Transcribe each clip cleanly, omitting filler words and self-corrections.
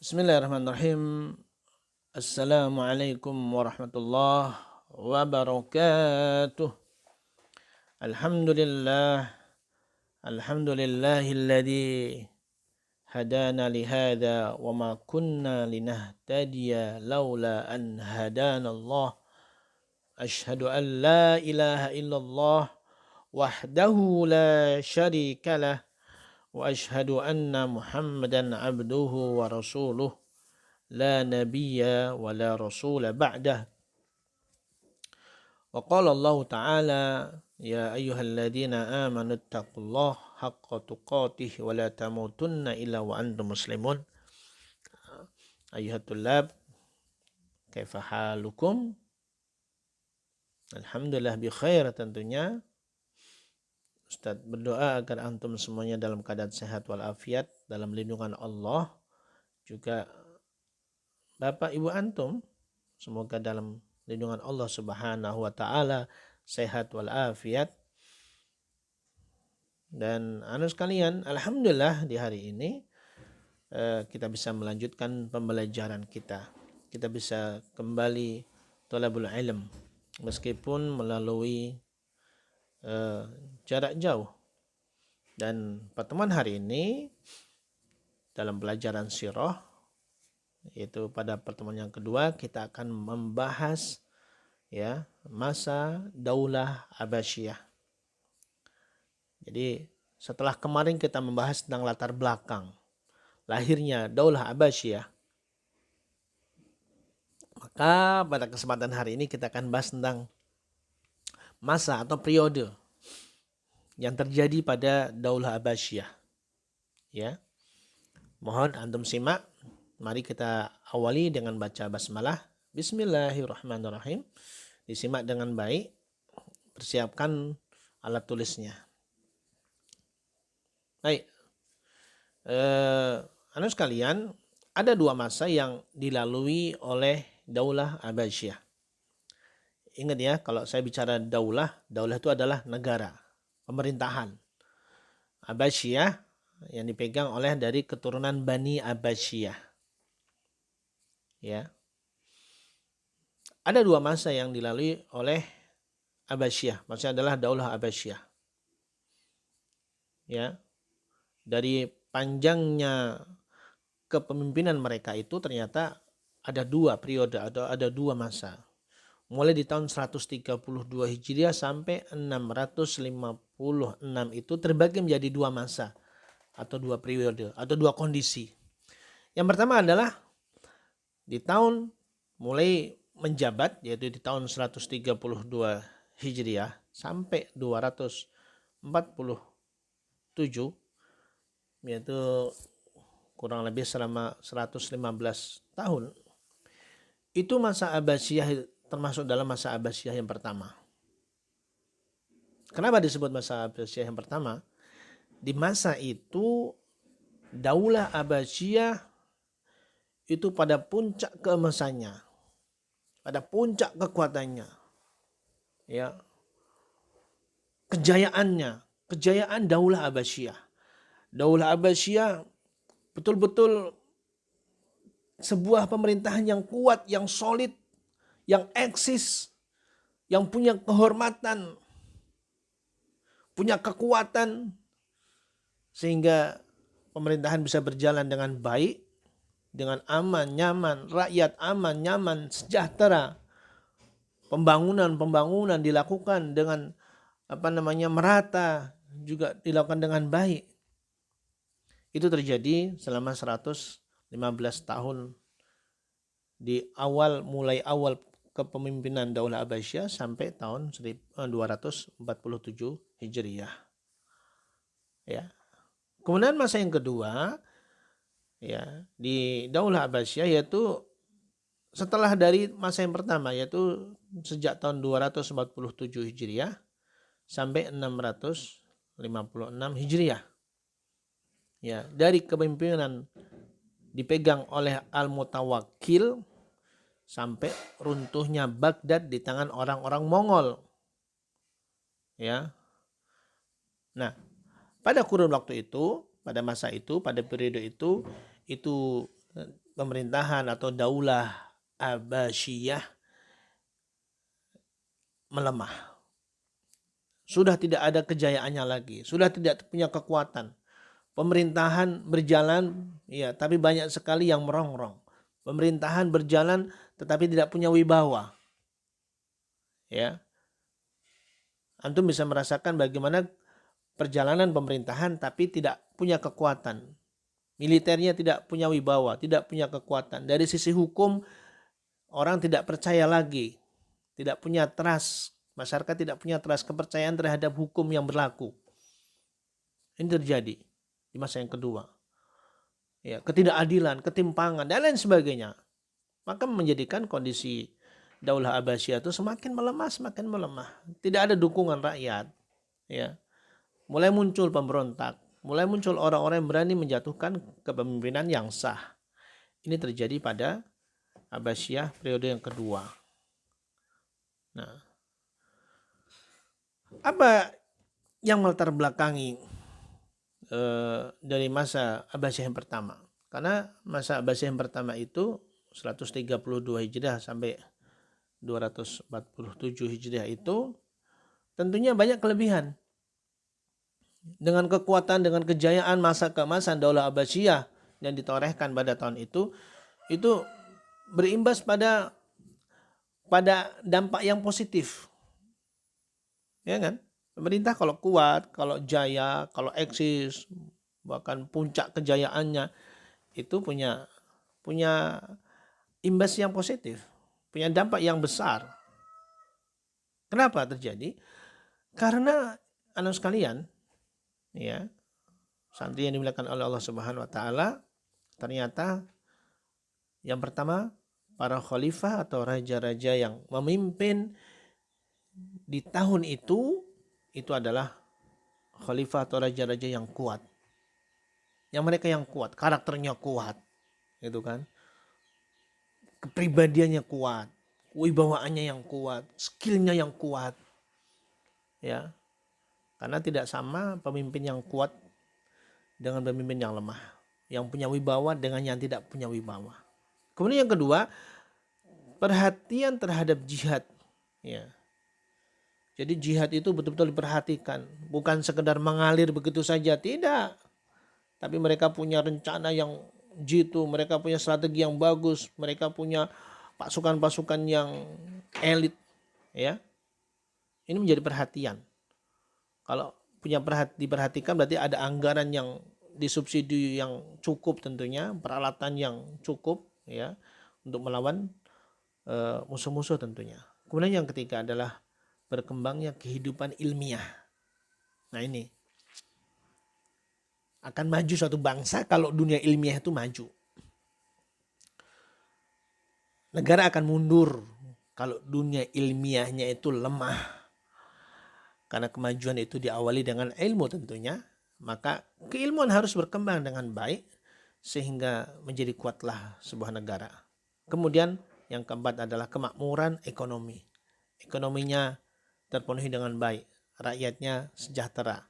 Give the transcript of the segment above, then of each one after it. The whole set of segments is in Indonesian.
Bismillahirrahmanirrahim. Assalamualaikum warahmatullahi wabarakatuh. Alhamdulillah. Alhamdulillahilladzi hadana lihada wa ma kunna linahtadiya laula an hadana Allah. Ashhadu an la ilaha illallah wahdahu la syarika lah wa ashhadu anna Muhammadan abduhu wa rasuluh. La nabiyya wa la rasula ba'dah. Wa qala Allah Ta'ala ya ayyuhalladzina amanu taqullaha haqqa tuqatih wa la tamutunna illa wa antum muslimun. Ayyuhat tullab, kaifa halukum? Alhamdulillah bi khair tentunya. Ustaz berdoa agar antum semuanya dalam keadaan sehat walafiat, dalam lindungan Allah. Juga Bapak Ibu antum semoga dalam lindungan Allah Subhanahu wa taala, sehat walafiat. Dan sekalian, alhamdulillah di hari ini kita bisa melanjutkan pembelajaran kita. Kita bisa kembali thalabul ilm meskipun melalui jarak jauh. Dan pertemuan hari ini dalam pelajaran sirah, yaitu pada pertemuan yang kedua kita akan membahas masa Daulah Abbasiyah. Jadi setelah kemarin kita membahas tentang latar belakang lahirnya Daulah Abbasiyah, maka pada kesempatan hari ini kita akan bahas tentang masa atau periode yang terjadi pada Daulah Abbasiyah. Ya. Mohon antum simak. Mari kita awali dengan baca basmalah. Bismillahirrahmanirrahim. Disimak dengan baik. Persiapkan alat tulisnya. Baik. Sekalian, ada dua masa yang dilalui oleh Daulah Abbasiyah. Ingat ya, kalau saya bicara daulah itu adalah negara, pemerintahan. Abbasiyah yang dipegang oleh dari keturunan Bani Abbasiyah. Ya. Ada dua masa yang dilalui oleh Abbasiyah. Maksudnya adalah Daulah Abbasiyah. Ya. Dari panjangnya kepemimpinan mereka itu ternyata ada dua periode atau ada dua masa. Mulai di tahun 132 Hijriah sampai 656 itu terbagi menjadi dua masa atau dua periode atau dua kondisi. Yang pertama adalah di tahun mulai menjabat, yaitu di tahun 132 Hijriah sampai 247, yaitu kurang lebih selama 115 tahun. Itu masa Abbasiyah, termasuk dalam masa Abbasiyah yang pertama. Kenapa disebut masa Abbasiyah yang pertama? Di masa itu Daulah Abbasiyah itu pada puncak keemasannya, pada puncak kekuatannya, ya, kejayaan Daulah Abbasiyah. Daulah Abbasiyah betul-betul sebuah pemerintahan yang kuat, yang solid, yang eksis, yang punya kehormatan, punya kekuatan, sehingga pemerintahan bisa berjalan dengan baik, dengan aman, nyaman, rakyat aman, nyaman, sejahtera. Pembangunan dilakukan dengan merata, juga dilakukan dengan baik. Itu terjadi selama 115 tahun mulai awal kepemimpinan Daulah Abbasiyah sampai tahun 247 Hijriah. Ya. Kemudian masa yang kedua, ya, di Daulah Abbasiyah, yaitu setelah dari masa yang pertama, yaitu sejak tahun 247 Hijriah sampai 656 Hijriah. Ya, dari kepemimpinan dipegang oleh Al-Mutawakkil sampai runtuhnya Baghdad di tangan orang-orang Mongol. Ya. Nah, pada kurun waktu itu, pada masa itu, pada periode itu pemerintahan atau Daulah Abbasiyah melemah. Sudah tidak ada kejayaannya lagi, sudah tidak punya kekuatan. Pemerintahan berjalan, ya, tapi banyak sekali yang merongrong. Pemerintahan berjalan, tetapi tidak punya wibawa. Ya, antum bisa merasakan bagaimana perjalanan pemerintahan, tapi tidak punya kekuatan. Militernya tidak punya wibawa, tidak punya kekuatan. Dari sisi hukum, orang tidak percaya lagi, tidak punya trust. Masyarakat tidak punya trust, kepercayaan terhadap hukum yang berlaku. Ini terjadi di masa yang kedua. Ya, ketidakadilan, ketimpangan, dan lain sebagainya. Maka menjadikan kondisi Daulah Abbasiyah itu semakin melemah, semakin melemah. Tidak ada dukungan rakyat. Ya. Mulai muncul pemberontak, mulai muncul orang-orang yang berani menjatuhkan kepemimpinan yang sah. Ini terjadi pada Abbasiyah periode yang kedua. Nah, apa yang melatar belakangi dari masa Abbasiyah yang pertama? Karena masa Abbasiyah yang pertama itu 132 Hijriah sampai 247 Hijriah itu tentunya banyak kelebihan. Dengan kekuatan, dengan kejayaan masa keemasan Daulah Abbasiyah yang ditorehkan pada tahun itu berimbas pada dampak yang positif. Ya kan? Pemerintah kalau kuat, kalau jaya, kalau eksis, bahkan puncak kejayaannya itu punya imbas yang positif, punya dampak yang besar. Kenapa terjadi? Karena anak sekalian, ya, santri yang dimuliakan oleh Allah Subhanahu wa taala, ternyata yang pertama, para khalifah atau raja-raja yang memimpin di tahun itu adalah khalifah atau raja-raja yang kuat. Yang mereka yang kuat, karakternya kuat, gitu kan. Kepribadiannya kuat, wibawaannya yang kuat, skillnya yang kuat. Ya. Karena tidak sama pemimpin yang kuat dengan pemimpin yang lemah, yang punya wibawa dengan yang tidak punya wibawa. Kemudian yang kedua, perhatian terhadap jihad. Ya. Jadi jihad itu betul-betul diperhatikan, bukan sekedar mengalir begitu saja, tidak. Tapi mereka punya rencana yang jitu, mereka punya strategi yang bagus, mereka punya pasukan-pasukan yang elit, ya. Ini menjadi perhatian. Kalau diperhatikan berarti ada anggaran yang disubsidi yang cukup tentunya, peralatan yang cukup, ya, untuk melawan musuh-musuh tentunya. Kemudian yang ketiga adalah berkembangnya kehidupan ilmiah. Nah, ini akan maju suatu bangsa kalau dunia ilmiah itu maju. Negara akan mundur kalau dunia ilmiahnya itu lemah. Karena kemajuan itu diawali dengan ilmu tentunya, maka keilmuan harus berkembang dengan baik sehingga menjadi kuatlah sebuah negara. Kemudian yang keempat adalah kemakmuran ekonomi. Ekonominya terpenuhi dengan baik, rakyatnya sejahtera.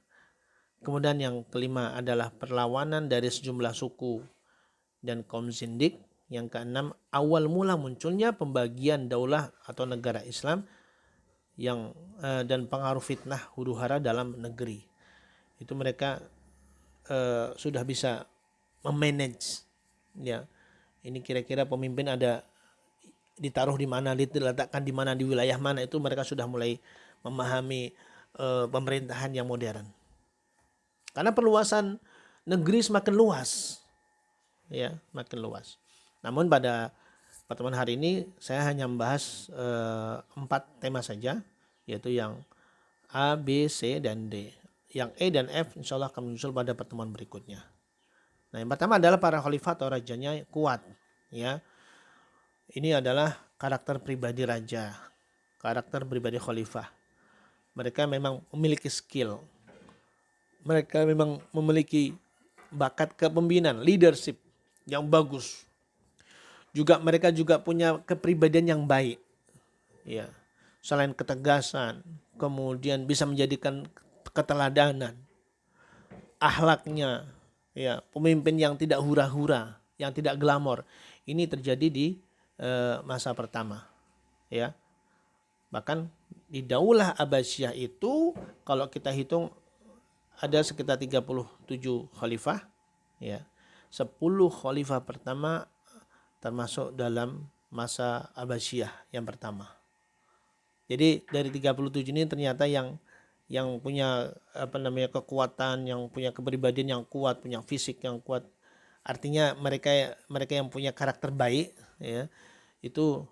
Kemudian yang kelima adalah perlawanan dari sejumlah suku dan kaum zindik. Yang keenam, awal mula munculnya pembagian daulah atau negara Islam yang dan pengaruh fitnah huru-hara dalam negeri. Itu mereka sudah bisa memanage, ya. Ini kira-kira pemimpin ada ditaruh di mana, diletakkan di mana, di wilayah mana, itu mereka sudah mulai memahami pemerintahan yang modern. Karena perluasan negeri semakin luas, ya, makin luas. Namun pada pertemuan hari ini saya hanya membahas 4 tema saja, yaitu yang A, B, C, dan D. Yang E dan F insya Allah akan menyusul pada pertemuan berikutnya. Nah, yang pertama adalah para khalifah atau rajanya kuat, ya. Ini adalah karakter pribadi raja, karakter pribadi khalifah. Mereka memang memiliki skill. Mereka memang memiliki bakat kepemimpinan, leadership yang bagus. Juga mereka juga punya kepribadian yang baik. Ya. Selain ketegasan, kemudian bisa menjadikan keteladanan, akhlaknya, ya, pemimpin yang tidak hura-hura, yang tidak glamor. Ini terjadi di masa pertama, ya. Bahkan di Daulah Abbasiyah itu kalau kita hitung ada sekitar 37 khalifah, ya. 10 khalifah pertama termasuk dalam masa Abbasiyah yang pertama. Jadi dari 37 ini ternyata yang punya kekuatan, yang punya kepribadian yang kuat, punya fisik yang kuat. Artinya mereka yang punya karakter baik, ya, itu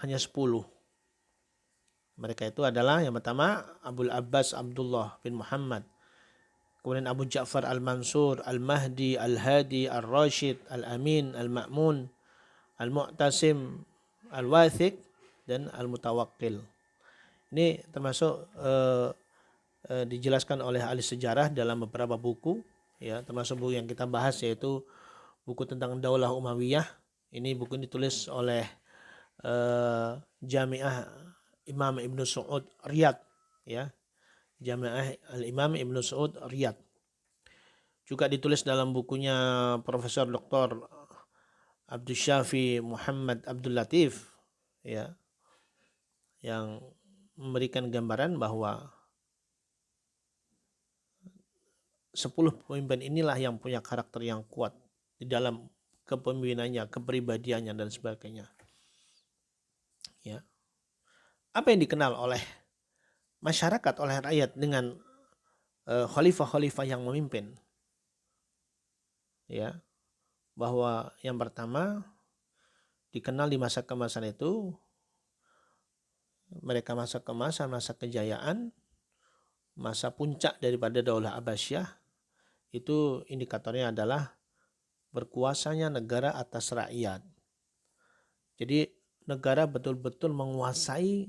hanya 10. Mereka itu adalah yang pertama Abul Abbas Abdullah bin Muhammad, kemudian Abu Ja'far Al-Mansur, Al-Mahdi, Al-Hadi, Al-Rashid, Al-Amin, Al-Ma'mun, Al-Mu'tasim, Al-Wathiq, dan Al-Mutawakkil. Ini termasuk dijelaskan oleh ahli sejarah dalam beberapa buku, ya, termasuk buku yang kita bahas yaitu buku tentang Daulah Umayyah. Ini buku ditulis oleh Jami'ah Imam Ibnu Saud Riyadh, ya. Jami'ah Al-Imam Ibnu Saud Riyadh. Juga ditulis dalam bukunya Profesor Dr. Abdul Syafi Muhammad Abdul Latif, ya, yang memberikan gambaran bahwa 10 pemimpin inilah yang punya karakter yang kuat di dalam kepemimpinannya, kepribadiannya, dan sebagainya. Ya. Apa yang dikenal oleh masyarakat, oleh rakyat dengan khalifah-khalifah yang memimpin? Ya, bahwa yang pertama dikenal di masa kemasan itu, mereka masa kemasan, masa kejayaan, masa puncak daripada Daulah Abbasiyah, itu indikatornya adalah berkuasanya negara atas rakyat. Jadi negara betul-betul menguasai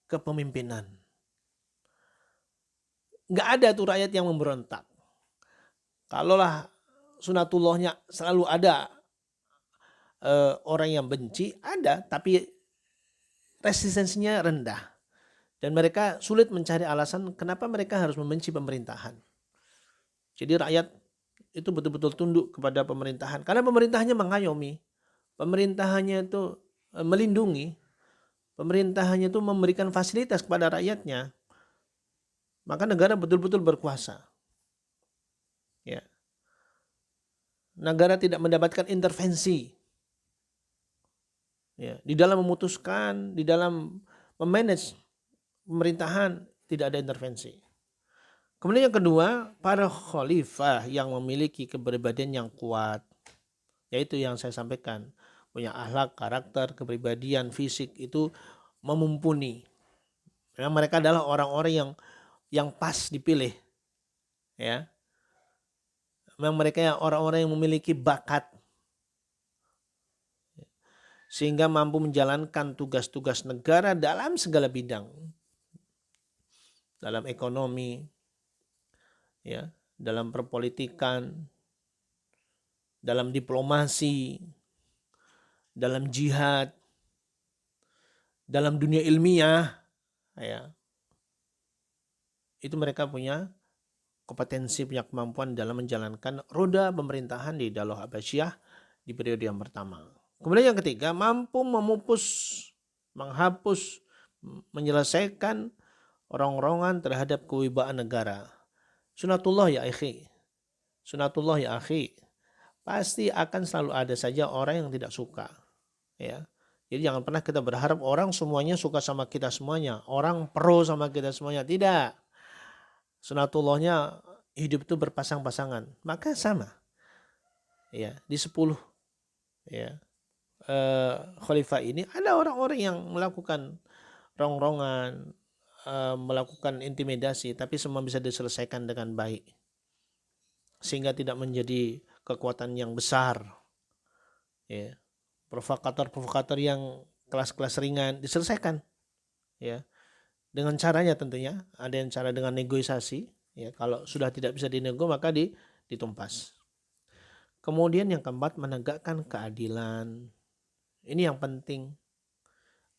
kepemimpinan. Nggak ada tuh rakyat yang memberontak. Kalaulah sunatullahnya selalu ada orang yang benci, ada, tapi resistensinya rendah. Dan mereka sulit mencari alasan kenapa mereka harus membenci pemerintahan. Jadi rakyat itu betul-betul tunduk kepada pemerintahan. Karena pemerintahannya mengayomi. Pemerintahannya itu melindungi. Pemerintahannya itu memberikan fasilitas kepada rakyatnya. Maka negara betul-betul berkuasa. Ya. Negara tidak mendapatkan intervensi. Ya. Di dalam memutuskan, di dalam memanage pemerintahan tidak ada intervensi. Kemudian yang kedua, para khalifah yang memiliki kepribadian yang kuat, yaitu yang saya sampaikan, punya akhlak, karakter, kepribadian, fisik itu memumpuni. Memang mereka adalah orang-orang yang pas dipilih, ya. Memang mereka orang-orang yang memiliki bakat, sehingga mampu menjalankan tugas-tugas negara dalam segala bidang, dalam ekonomi, ya, dalam perpolitikan, dalam diplomasi, dalam jihad, dalam dunia ilmiah, ya. Itu mereka punya kompetensi, punya kemampuan dalam menjalankan roda pemerintahan di Daulah Abbasiyah di periode yang pertama. Kemudian yang ketiga, mampu memupus, menghapus, menyelesaikan rongrongan terhadap kewibawaan negara. Sunatullah ya akhi. Sunatullah ya akhi. Pasti akan selalu ada saja orang yang tidak suka, ya. Jadi jangan pernah kita berharap orang semuanya suka sama kita semuanya, orang pro sama kita semuanya. Tidak. Sunatullahnya hidup itu berpasang-pasangan. Maka sama, ya, di 10, ya, khalifah ini ada orang-orang yang melakukan rongrongan, melakukan intimidasi, tapi semua bisa diselesaikan dengan baik, sehingga tidak menjadi kekuatan yang besar, ya. Provokator-provokator yang kelas-kelas ringan diselesaikan, ya, dengan caranya tentunya. Ada yang cara dengan negosiasi, ya, kalau sudah tidak bisa dinego maka ditumpas. Kemudian yang keempat, menegakkan keadilan. Ini yang penting.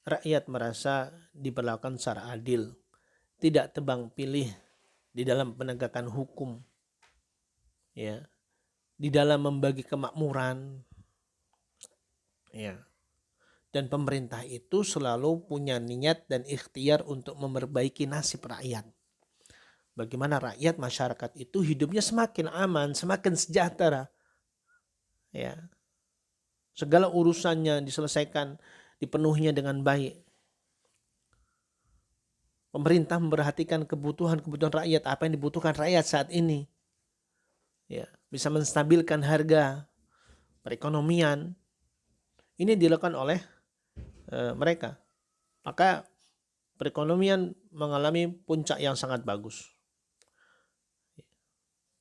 Rakyat merasa diperlakukan secara adil, tidak tebang pilih di dalam penegakan hukum, ya. di dalam membagi kemakmuran, ya. Dan pemerintah itu selalu punya niat dan ikhtiar untuk memperbaiki nasib rakyat. Bagaimana rakyat masyarakat itu hidupnya semakin aman, semakin sejahtera. Ya. Segala urusannya diselesaikan, dipenuhinya dengan baik. Pemerintah memperhatikan kebutuhan-kebutuhan rakyat, apa yang dibutuhkan rakyat saat ini. Ya, bisa menstabilkan harga perekonomian. Ini dilakukan oleh mereka. Maka perekonomian mengalami puncak yang sangat bagus.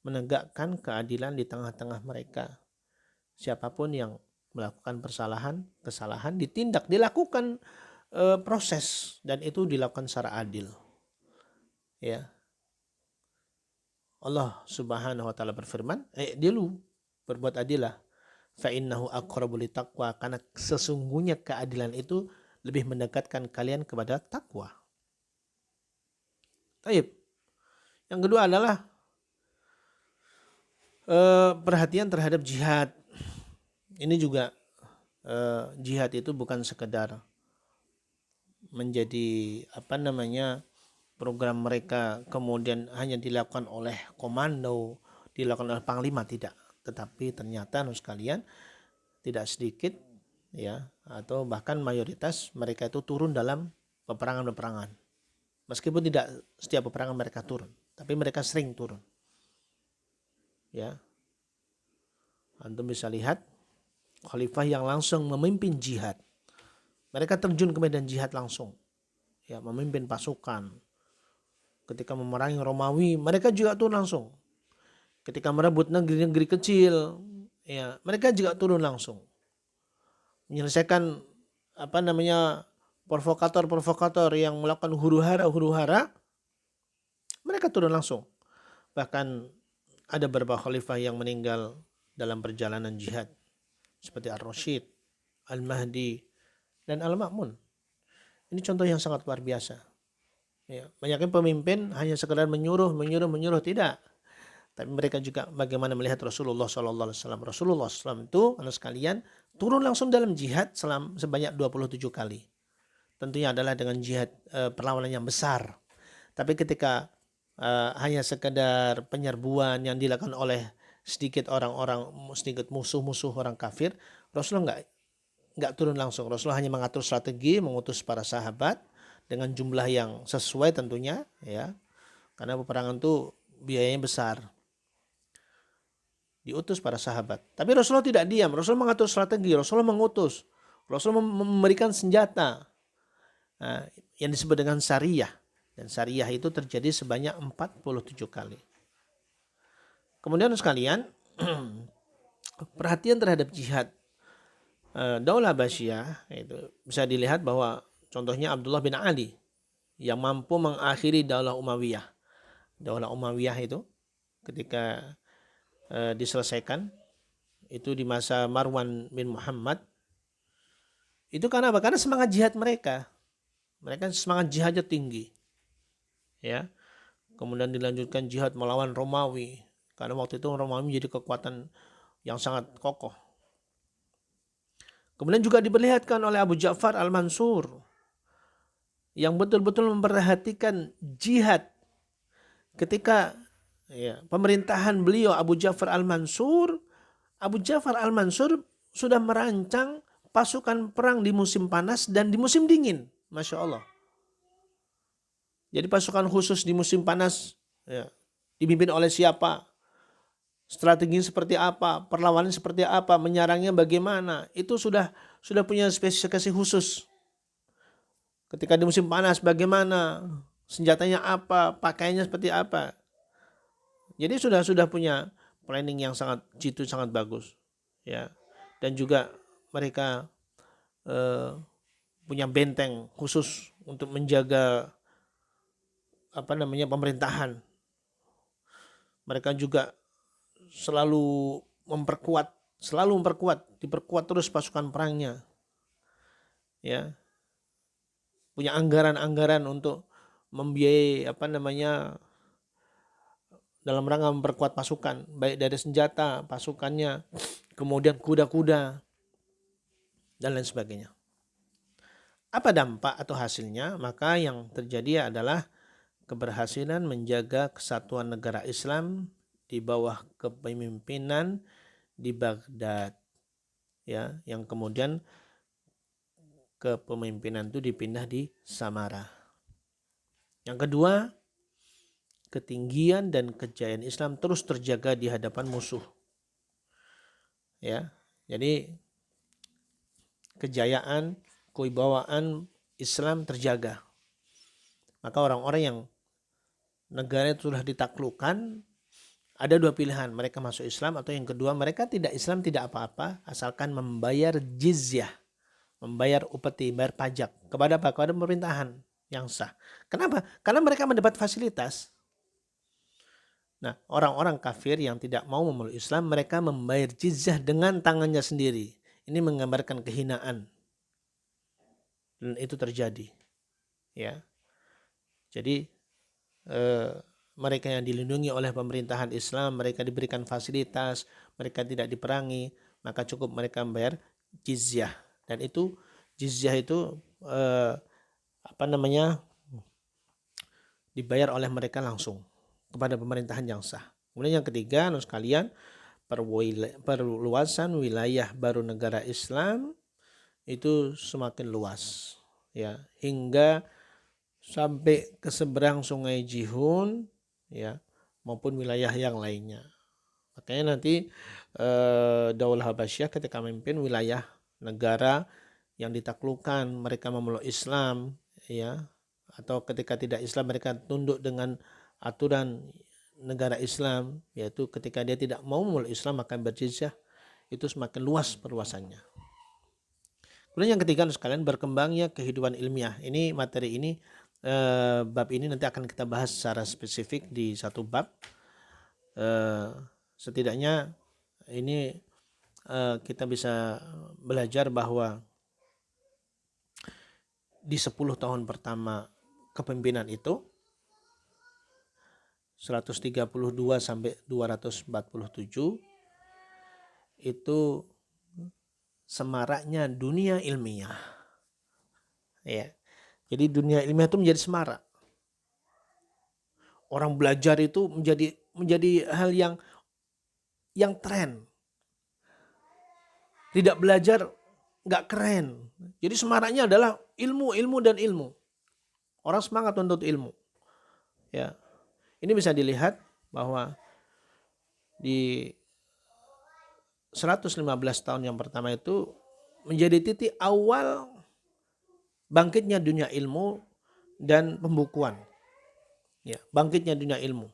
Menegakkan keadilan di tengah-tengah mereka. Siapapun yang melakukan kesalahan ditindak, dilakukan proses, dan itu dilakukan secara adil. Ya. Allah Subhanahu wa taala berfirman, dia lu berbuat adillah. Fa innahu aqrabu litaqwa, karena sesungguhnya keadilan itu lebih mendekatkan kalian kepada takwa. Taib. Yang kedua adalah perhatian terhadap jihad. Ini juga jihad itu bukan sekedar menjadi program mereka kemudian hanya dilakukan oleh komando, dilakukan oleh panglima, tidak. Tetapi ternyata sekalian tidak sedikit ya, atau bahkan mayoritas mereka itu turun dalam peperangan-peperangan. Meskipun tidak setiap peperangan mereka turun, tapi mereka sering turun. Ya. Antum bisa lihat khalifah yang langsung memimpin jihad. Mereka terjun ke medan jihad langsung. Ya, memimpin pasukan. Ketika memerangi Romawi, mereka juga turun langsung. Ketika merebut negeri-negeri kecil, ya, mereka juga turun langsung. Menyelesaikan provokator-provokator yang melakukan huru-hara, mereka turun langsung. Bahkan ada beberapa khalifah yang meninggal dalam perjalanan jihad, seperti Ar-Rasyid, Al-Mahdi, dan Al-Ma'mun. Ini contoh yang sangat luar biasa. Ya, banyaknya pemimpin hanya sekedar menyuruh, tidak. Tapi mereka juga bagaimana melihat Rasulullah SAW. Rasulullah SAW itu, anak sekalian, turun langsung dalam jihad sebanyak 27 kali. Tentunya adalah dengan jihad perlawanan yang besar. Tapi ketika hanya sekedar penyerbuan yang dilakukan oleh sedikit musuh-musuh orang kafir, Rasulullah nggak turun langsung. Rasulullah hanya mengatur strategi, mengutus para sahabat dengan jumlah yang sesuai tentunya, ya, karena peperangan itu biayanya besar. Diutus para sahabat. Tapi Rasulullah tidak diam. Rasulullah mengatur strategi. Rasulullah mengutus. Rasulullah memberikan senjata. Nah, yang disebut dengan syariah. Dan syariah itu terjadi sebanyak 47 kali. Kemudian sekalian, perhatian terhadap jihad Daulah Abbasiyah itu bisa dilihat bahwa contohnya Abdullah bin Ali yang mampu mengakhiri Daulah Umayyah. Daulah Umayyah itu ketika diselesaikan itu di masa Marwan bin Muhammad. Itu karena apa? Karena semangat jihad mereka. Mereka semangat jihadnya tinggi. Ya. Kemudian dilanjutkan jihad melawan Romawi. Karena waktu itu Romawi menjadi kekuatan yang sangat kokoh. Kemudian juga diperlihatkan oleh Abu Ja'far Al-Mansur yang betul-betul memperhatikan jihad ketika pemerintahan beliau Abu Ja'far Al-Mansur. Abu Ja'far Al-Mansur sudah merancang pasukan perang di musim panas dan di musim dingin. Masya Allah. Jadi pasukan khusus di musim panas dipimpin oleh siapa? Strateginya seperti apa, perlawanan seperti apa, menyerangnya bagaimana, itu sudah punya spesifikasi khusus. Ketika di musim panas bagaimana, senjatanya apa, pakaiannya seperti apa. Jadi sudah punya planning yang sangat bagus, ya. Dan juga mereka punya benteng khusus untuk menjaga pemerintahan. Mereka juga selalu memperkuat, diperkuat terus pasukan perangnya. Ya. Punya anggaran-anggaran untuk membiayai dalam rangka memperkuat pasukan, baik dari senjata, pasukannya, kemudian kuda-kuda, dan lain sebagainya. Apa dampak atau hasilnya? Maka yang terjadi adalah keberhasilan menjaga kesatuan negara Islam di bawah kepemimpinan di Baghdad, ya, yang kemudian kepemimpinan itu dipindah di Samara. Yang kedua, ketinggian dan kejayaan Islam terus terjaga di hadapan musuh. Ya. Jadi kejayaan, kewibawaan Islam terjaga. Maka orang-orang yang negara itu sudah ditaklukkan, ada dua pilihan, mereka masuk Islam, atau yang kedua mereka tidak Islam tidak apa-apa asalkan membayar jizyah, membayar upeti, bayar pajak kepada apa? Kepada pemerintahan yang sah. Kenapa? Karena mereka mendapat fasilitas. Nah, orang-orang kafir yang tidak mau memeluk Islam, mereka membayar jizyah dengan tangannya sendiri. Ini menggambarkan kehinaan. Dan itu terjadi. Ya. Jadi mereka yang dilindungi oleh pemerintahan Islam, mereka diberikan fasilitas, mereka tidak diperangi, maka cukup mereka membayar jizyah. Dan itu jizyah itu dibayar oleh mereka langsung kepada pemerintahan yang sah. Kemudian yang ketiga, sekalian, perluasan wilayah baru negara Islam itu semakin luas, ya, hingga sampai ke seberang Sungai Jihun, ya, maupun wilayah yang lainnya. Makanya nanti Daulah Habasyah ketika memimpin wilayah negara yang ditaklukkan, mereka memeluk Islam, ya, atau ketika tidak Islam mereka tunduk dengan aturan negara Islam, yaitu ketika dia tidak mau memeluk Islam maka berjizyah, itu semakin luas perluasannya. Kemudian yang ketiga sekalian, berkembangnya kehidupan ilmiah. Ini materi ini bab ini nanti akan kita bahas secara spesifik di satu bab. Setidaknya ini kita bisa belajar bahwa di 10 tahun pertama kepemimpinan itu 132 sampai 247 itu semaraknya dunia ilmiah. Ya. Jadi dunia ilmiah itu menjadi semarak. Orang belajar itu menjadi hal yang tren. Tidak belajar nggak keren. Jadi semaraknya adalah ilmu dan ilmu. Orang semangat untuk ilmu. Ya. Ini bisa dilihat bahwa di 115 tahun yang pertama itu menjadi titik awal bangkitnya dunia ilmu dan pembukuan. Ya, bangkitnya dunia ilmu.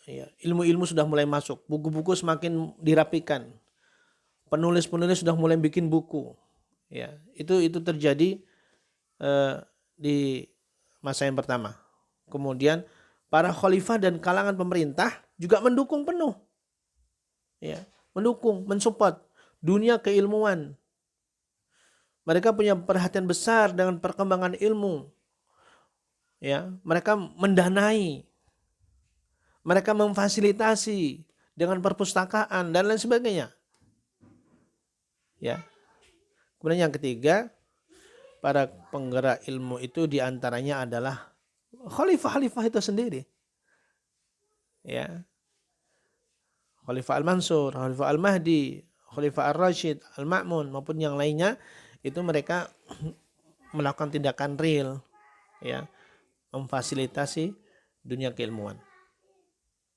Ya, ilmu-ilmu sudah mulai masuk, buku-buku semakin dirapikan. Penulis-penulis sudah mulai bikin buku. Ya, itu terjadi di masa yang pertama. Kemudian para khalifah dan kalangan pemerintah juga mendukung penuh. Ya, mendukung, mensupport dunia keilmuan. Mereka punya perhatian besar dengan perkembangan ilmu. Ya, mereka mendanai, mereka memfasilitasi dengan perpustakaan dan lain sebagainya. Ya. Kemudian yang ketiga, para penggerak ilmu itu diantaranya adalah khalifah-khalifah itu sendiri. Ya. Khalifah Al-Mansur, Khalifah Al-Mahdi, Khalifah Ar-Rashid, Al-Ma'mun maupun yang lainnya, itu mereka melakukan tindakan real, ya, memfasilitasi dunia keilmuan.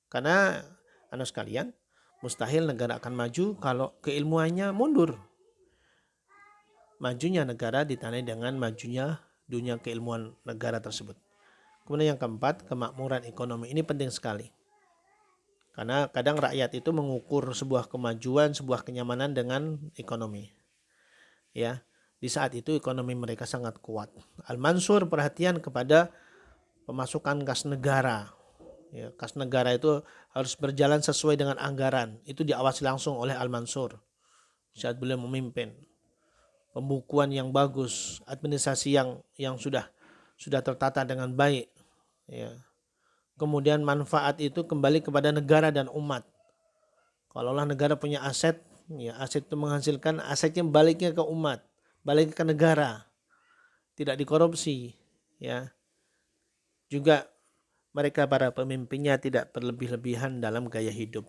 Karena anak sekalian, mustahil negara akan maju kalau keilmuannya mundur. Majunya negara ditandai dengan majunya dunia keilmuan negara tersebut. Kemudian yang keempat, kemakmuran ekonomi. Ini penting sekali. Karena kadang rakyat itu mengukur sebuah kemajuan, sebuah kenyamanan dengan ekonomi. Ya, di saat itu ekonomi mereka sangat kuat. Al-Mansur perhatian kepada pemasukan kas negara. Ya, kas negara itu harus berjalan sesuai dengan anggaran. Itu diawasi langsung oleh Al-Mansur saat beliau memimpin. Pembukuan yang bagus, administrasi yang sudah tertata dengan baik. Ya. kemudian manfaat itu kembali kepada negara dan umat. Kalaulah negara punya aset, ya aset itu menghasilkan, asetnya baliknya ke umat, balik ke negara, tidak dikorupsi, ya. Juga mereka para pemimpinnya tidak berlebih-lebihan dalam gaya hidup,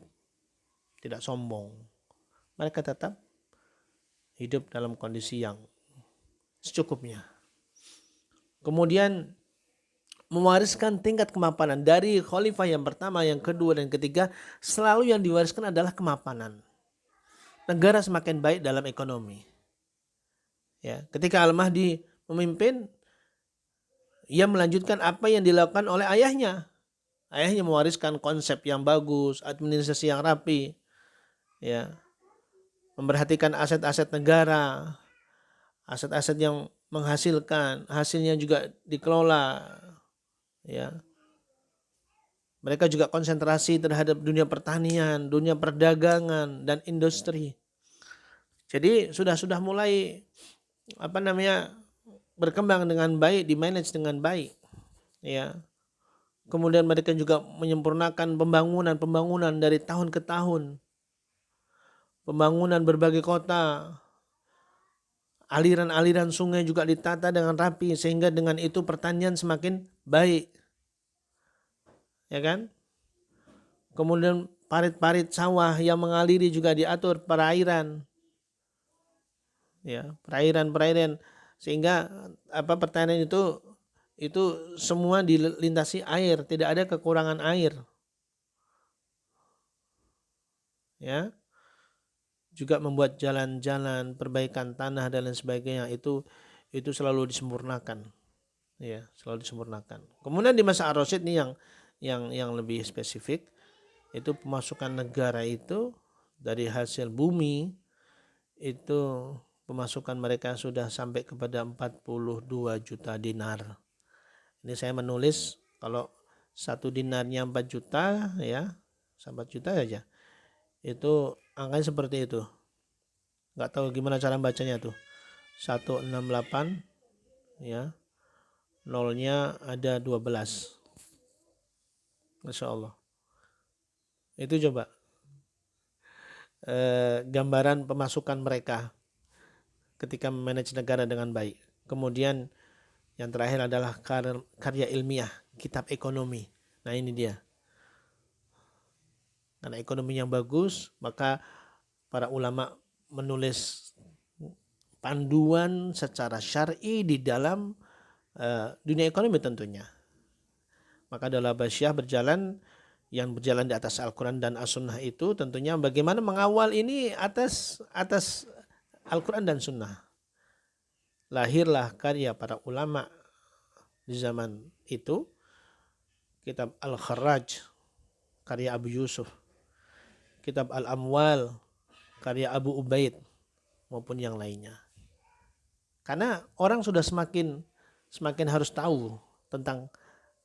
tidak sombong. Mereka tetap hidup dalam kondisi yang secukupnya. Kemudian mewariskan tingkat kemapanan dari khalifah yang pertama, yang kedua, dan ketiga, selalu yang diwariskan adalah kemapanan. Negara semakin baik dalam ekonomi. Ya, ketika Al-Mahdi memimpin, ia melanjutkan apa yang dilakukan oleh ayahnya. Ayahnya mewariskan konsep yang bagus, administrasi yang rapi, ya, memperhatikan aset-aset negara, aset-aset yang menghasilkan, hasilnya juga dikelola, ya. Mereka juga konsentrasi terhadap dunia pertanian, dunia perdagangan, dan industri. Jadi sudah mulai berkembang dengan baik, dimanage dengan baik, ya. Kemudian mereka juga menyempurnakan pembangunan dari tahun ke tahun, pembangunan berbagai kota, aliran-aliran sungai juga ditata dengan rapi, sehingga dengan itu pertanian semakin baik, ya kan? Kemudian parit-parit sawah yang mengaliri juga diatur, perairan, ya, perairan, sehingga pertanian itu semua dilintasi air, tidak ada kekurangan air, ya. Juga membuat jalan-jalan, perbaikan tanah dan lain sebagainya, itu selalu disempurnakan, ya, selalu disempurnakan. Kemudian di masa Ar-Rasyid ini yang lebih spesifik, itu pemasukan negara itu dari hasil bumi, itu pemasukan mereka sudah sampai kepada 42 juta dinar. Ini saya menulis kalau 1 dinarnya 4 juta, ya, 4 juta saja. Itu angkanya seperti itu. Nggak tahu gimana cara bacanya tuh. 168, ya. Nolnya ada 12. Masya Allah. Itu coba gambaran pemasukan mereka ketika memanage negara dengan baik. Kemudian yang terakhir adalah karya ilmiah, kitab ekonomi. Nah ini dia. Karena ekonomi yang bagus, maka para ulama menulis panduan secara syar'i di dalam dunia ekonomi tentunya. Maka Daulah Abbasiyah yang berjalan di atas Al-Quran dan As-Sunnah itu tentunya bagaimana mengawal ini atas Al-Quran dan Sunnah. Lahirlah karya para ulama di zaman itu, kitab Al-Kharraj karya Abu Yusuf, kitab Al-Amwal karya Abu Ubaid, maupun yang lainnya. Karena orang sudah semakin harus tahu tentang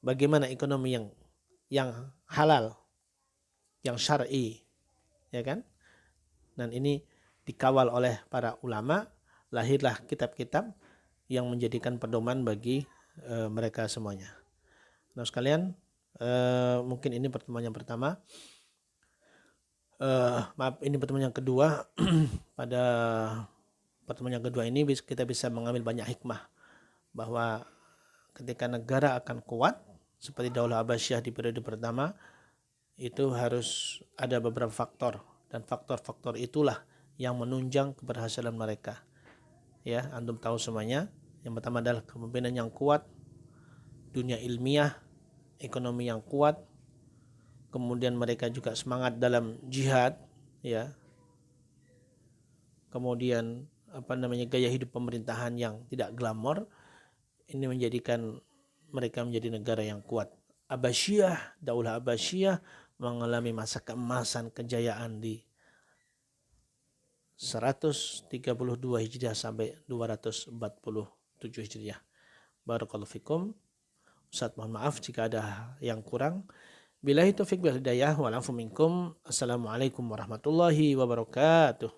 bagaimana ekonomi yang halal, yang syar'i, ya kan? Dan ini dikawal oleh para ulama, lahirlah kitab-kitab yang menjadikan pedoman bagi mereka semuanya. Nah sekalian, mungkin ini pertemuan yang pertama. Ini pertemuan yang kedua. Pada pertemuan yang kedua ini kita bisa mengambil banyak hikmah, bahwa ketika negara akan kuat seperti Daulah Abbasiyah di periode pertama, itu harus ada beberapa faktor, dan faktor-faktor itulah yang menunjang keberhasilan mereka. Ya, antum tahu semuanya. Yang pertama adalah kepemimpinan yang kuat, dunia ilmiah, ekonomi yang kuat, kemudian mereka juga semangat dalam jihad, ya. Kemudian gaya hidup pemerintahan yang tidak glamor, ini menjadikan mereka menjadi negara yang kuat. Daulah Abbasiyah mengalami masa keemasan, kejayaan di 132 Hijriah sampai 247 Hijriah. Barakallahu fikum. Ustaz, mohon maaf jika ada yang kurang. Billahi taufiq wal hidayah wal afu minkum. Assalamualaikum warahmatullahi wabarakatuh.